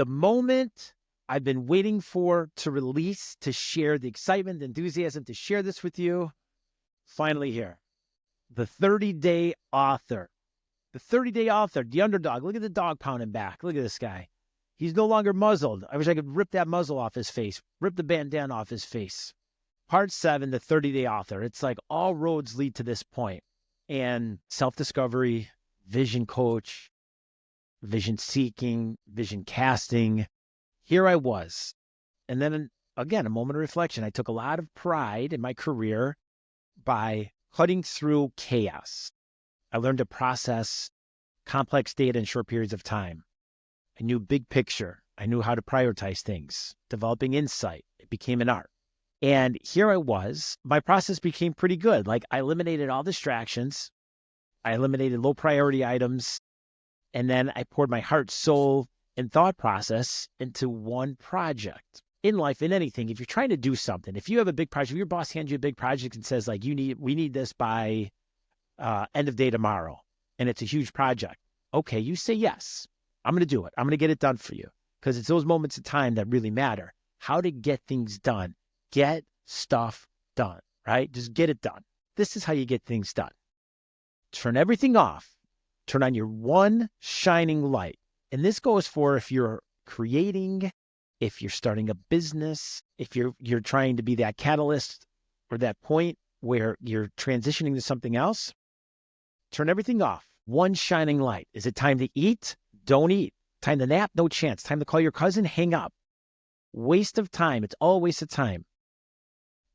The moment I've been waiting for to release, to share the excitement, the enthusiasm, to share this with you, finally here. The 30-day author. The 30-day author, the underdog. Look at the dog pounding back. Look at this guy. He's no longer muzzled. I wish I could rip that muzzle off his face, rip the bandana off his face. Part 7, the 30-day author. It's like all roads lead to this point. And self-discovery, vision coach, vision seeking, vision casting. Here I was. And then again, a moment of reflection. I took a lot of pride in my career by cutting through chaos. I learned to process complex data in short periods of time. I knew big picture. I knew how to prioritize things, developing insight. It became an art. And here I was. My process became pretty good. Like I eliminated all distractions. I eliminated low priority items. And then I poured my heart, soul, and thought process into one project. In life, in anything, if you're trying to do something, if you have a big project, your boss hands you a big project and says like, we need this by end of day tomorrow. And it's a huge project. Okay, you say yes. I'm going to do it. I'm going to get it done for you because it's those moments of time that really matter. How to get things done. Get stuff done, right? Just get it done. This is how you get things done. Turn everything off. Turn on your one shining light. And this goes for if you're creating, if you're starting a business, if you're trying to be that catalyst or that point where you're transitioning to something else. Turn everything off. One shining light. Is it time to eat? Don't eat. Time to nap? No chance. Time to call your cousin? Hang up. Waste of time. It's all a waste of time.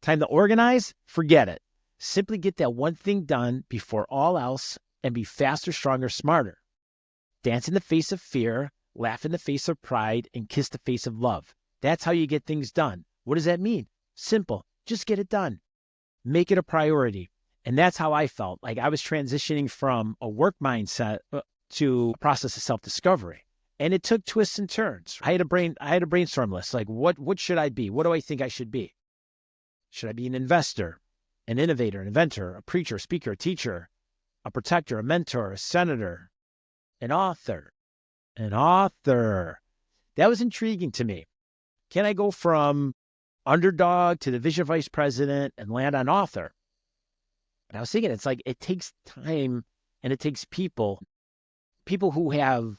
Time to organize? Forget it. Simply get that one thing done before all else and be faster, stronger, smarter. Dance in the face of fear, laugh in the face of pride, and kiss the face of love. That's how you get things done. What does that mean? Simple. Just get it done. Make it a priority. And that's how I felt. Like I was transitioning from a work mindset to a process of self-discovery. And it took twists and turns. I had a brainstorm list. Like what should I be? What do I think I should be? Should I be an investor, an innovator, an inventor, a preacher, a speaker, a teacher, a protector, a mentor, a senator, an author? That was intriguing to me. Can I go from underdog to the vision vice president and land on author? And I was thinking, it's like, it takes time and it takes people who have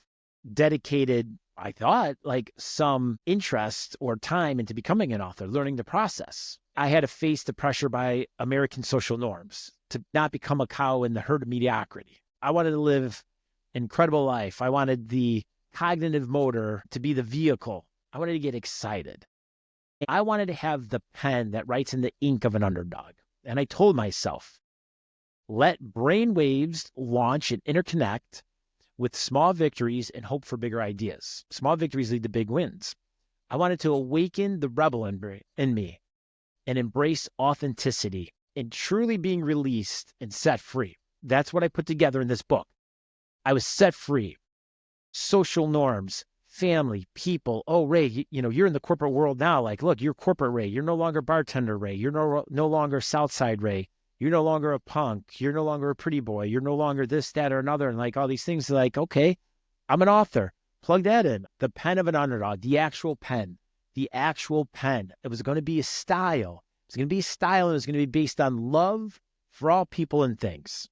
dedicated, I thought, like some interest or time into becoming an author, learning the process. I had to face the pressure by American social norms to not become a cow in the herd of mediocrity. I wanted to live an incredible life. I wanted the cognitive motor to be the vehicle. I wanted to get excited. I wanted to have the pen that writes in the ink of an underdog. And I told myself, let brain waves launch and interconnect with small victories and hope for bigger ideas. Small victories lead to big wins. I wanted to awaken the rebel in me and embrace authenticity and truly being released and set free. That's what I put together in this book. I was set free. Social norms, family, people. Oh, Ray, you're in the corporate world now. Like, look, you're corporate Ray. You're no longer bartender Ray. You're no longer Southside Ray. You're no longer a punk. You're no longer a pretty boy. You're no longer this, that, or another. And like all these things, like, okay, I'm an author. Plug that in. The pen of an underdog, the actual pen. It was going to be a style. It was going to be a style, and it was going to be based on love for all people and things.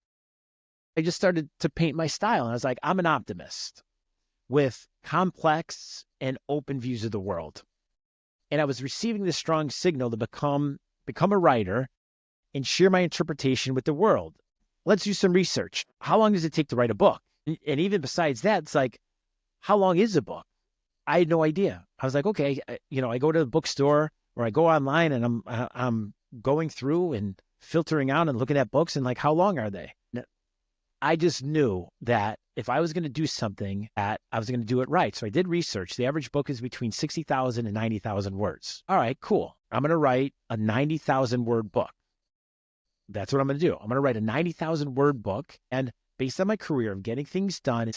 I just started to paint my style, and I was like, I'm an optimist with complex and open views of the world. And I was receiving this strong signal to become a writer and share my interpretation with the world. Let's do some research. How long does it take to write a book? And even besides that, it's like, how long is a book? I had no idea. I was like, okay, I go to the bookstore or I go online and I'm going through and filtering out and looking at books and like, how long are they? I just knew that if I was going to do something, that I was going to do it right. So I did research. The average book is between 60,000 and 90,000 words. All right, cool. I'm going to write a 90,000 word book. That's what I'm going to do. I'm going to write a 90,000 word book. And based on my career of getting things done,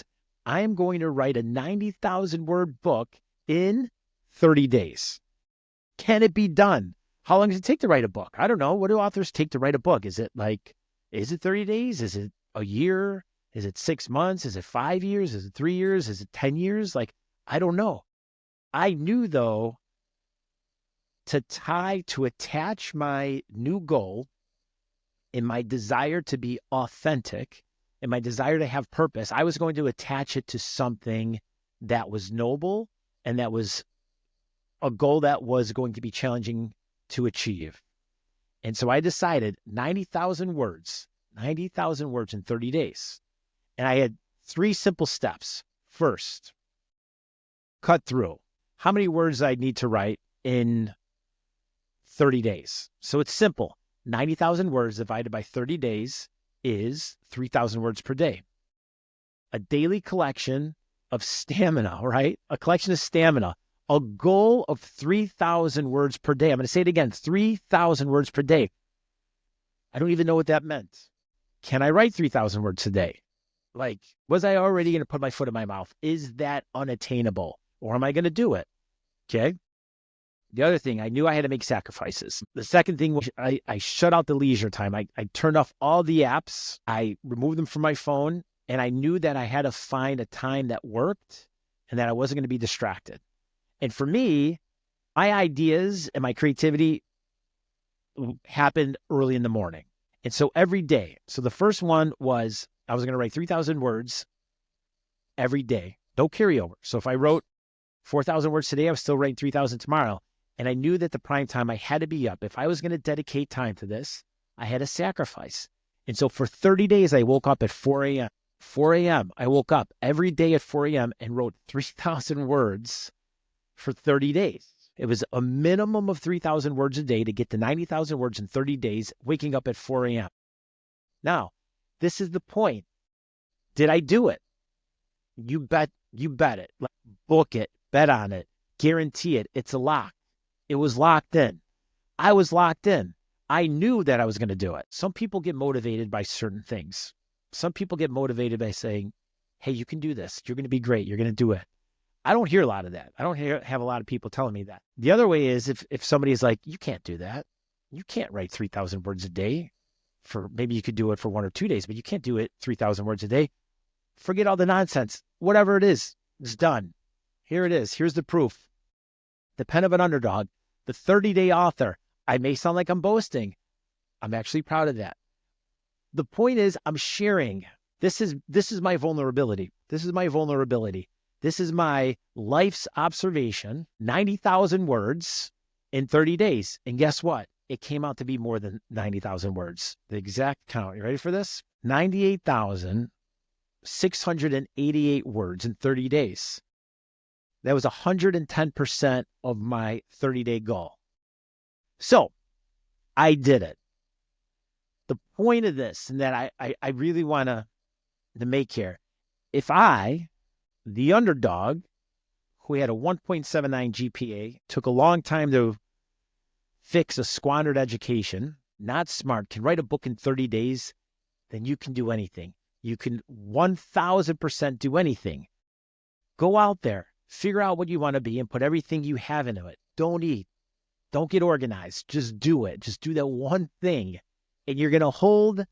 I am going to write a 90,000 word book in 30 days. Can it be done? How long does it take to write a book? I don't know. What do authors take to write a book? Is it 30 days? Is it a year? Is it 6 months? Is it 5 years? Is it 3 years? Is it 10 years? Like, I don't know. I knew, though, to attach my new goal and my desire to be authentic and my desire to have purpose, I was going to attach it to something that was noble and that was a goal that was going to be challenging to achieve. And so I decided 90,000 words in 30 days. And I had 3 simple steps. First, cut through how many words I need to write in 30 days. So it's simple. 90,000 words divided by 30 days is 3,000 words per day. A daily collection of stamina, right? A collection of stamina. A goal of 3,000 words per day. I'm going to say it again, 3,000 words per day. I don't even know what that meant. Can I write 3,000 words a day? Like, was I already going to put my foot in my mouth? Is that unattainable? Or am I going to do it? Okay. The other thing, I knew I had to make sacrifices. The second thing was I shut out the leisure time. I turned off all the apps. I removed them from my phone. And I knew that I had to find a time that worked and that I wasn't going to be distracted. And for me, my ideas and my creativity happened early in the morning. And so every day, so the first one was I was going to write 3,000 words every day, no carryover. So if I wrote 4,000 words today, I was still writing 3,000 tomorrow. And I knew that the prime time I had to be up. If I was going to dedicate time to this, I had to sacrifice. And so for 30 days, I woke up at 4 a.m. 4 a.m. I woke up every day at 4 a.m. and wrote 3,000 words for 30 days. It was a minimum of 3,000 words a day to get to 90,000 words in 30 days, waking up at 4 a.m. Now, this is the point. Did I do it? You bet it. Book it, bet on it, guarantee it. It's a lock. It was locked in. I was locked in. I knew that I was going to do it. Some people get motivated by certain things. Some people get motivated by saying, hey, you can do this. You're going to be great. You're going to do it. I don't hear a lot of that. I don't have a lot of people telling me that. The other way is if somebody is like, you can't do that. You can't write 3,000 words a day. Maybe you could do it for 1 or 2 days, but you can't do it 3,000 words a day. Forget all the nonsense. Whatever it is, it's done. Here it is. Here's the proof. The pen of an underdog, the 30-day author. I may sound like I'm boasting. I'm actually proud of that. The point is I'm sharing. This is my vulnerability. This is my vulnerability. This is my life's observation, 90,000 words in 30 days. And guess what? It came out to be more than 90,000 words. The exact count. You ready for this? 98,688 words in 30 days. That was 110% of my 30-day goal. So I did it. The point of this, and that I really want to make here, if I, the underdog, who had a 1.79 GPA, took a long time to fix a squandered education, not smart, can write a book in 30 days, then you can do anything. You can 1,000% do anything. Go out there, figure out what you want to be, and put everything you have into it. Don't eat. Don't get organized. Just do it. Just do that one thing. And you're going to hold,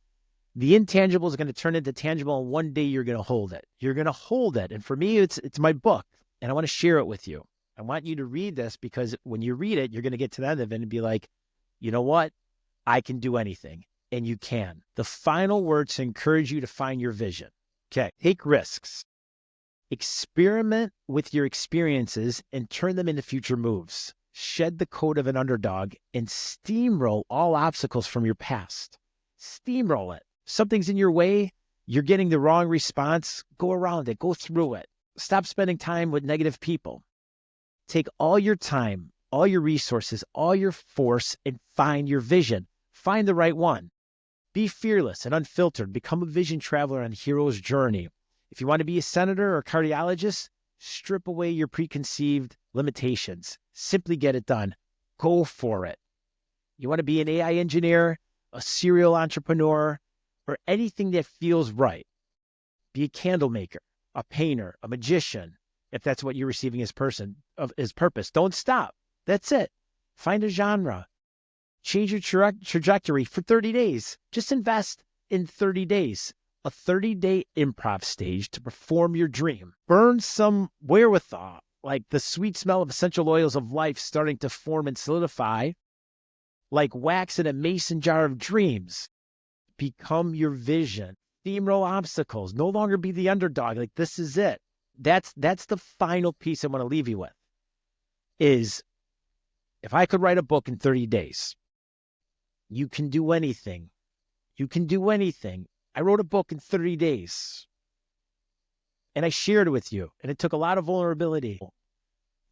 the intangible is going to turn into tangible, and one day you're going to hold it. You're going to hold it. And for me, it's my book, and I want to share it with you. I want you to read this because when you read it, you're going to get to the end of it and be like, you know what? I can do anything, and you can. The final word to encourage you to find your vision. Okay, take risks. Experiment with your experiences and turn them into future moves. Shed the coat of an underdog and steamroll all obstacles from your past. Steamroll it. Something's in your way, you're getting the wrong response, go around it, go through it. Stop spending time with negative people. Take all your time, all your resources, all your force, and find your vision. Find the right one. Be fearless and unfiltered. Become a vision traveler on a hero's journey. If you want to be a senator or cardiologist, strip away your preconceived limitations. Simply get it done. Go for it. You want to be an AI engineer, a serial entrepreneur, or anything that feels right. Be a candle maker, a painter, a magician, if that's what you're receiving as purpose. Don't stop. That's it. Find a genre. Change your trajectory for 30 days. Just invest in 30 days. A 30-day improv stage to perform your dream. Burn some wherewithal like the sweet smell of essential oils of life starting to form and solidify, like wax in a mason jar of dreams. Become your vision. Steamroll obstacles. No longer be the underdog. Like, this is it. That's the final piece I want to leave you with is, if I could write a book in 30 days, you can do anything. You can do anything. I wrote a book in 30 days and I shared it with you, and it took a lot of vulnerability.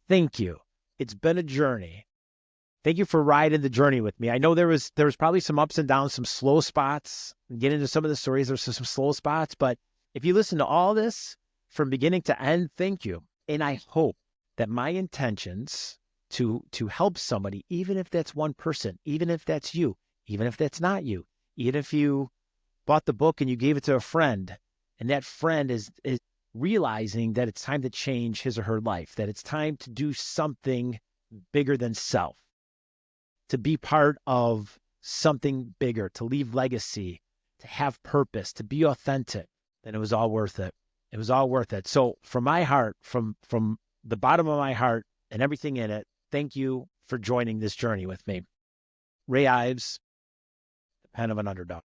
Thank you. It's been a journey. Thank you for riding the journey with me. I know there was probably some ups and downs, some slow spots. Get into some of the stories. There's some slow spots, but if you listen to all this from beginning to end, thank you. And I hope that my intentions to help somebody, even if that's one person, even if that's you, even if that's not you, even if you bought the book and you gave it to a friend, and that friend is realizing that it's time to change his or her life, that it's time to do something bigger than self, to be part of something bigger, to leave legacy, to have purpose, to be authentic, then it was all worth it. It was all worth it. So from my heart, from the bottom of my heart and everything in it, thank you for joining this journey with me. Ray Ives, the pen of an underdog.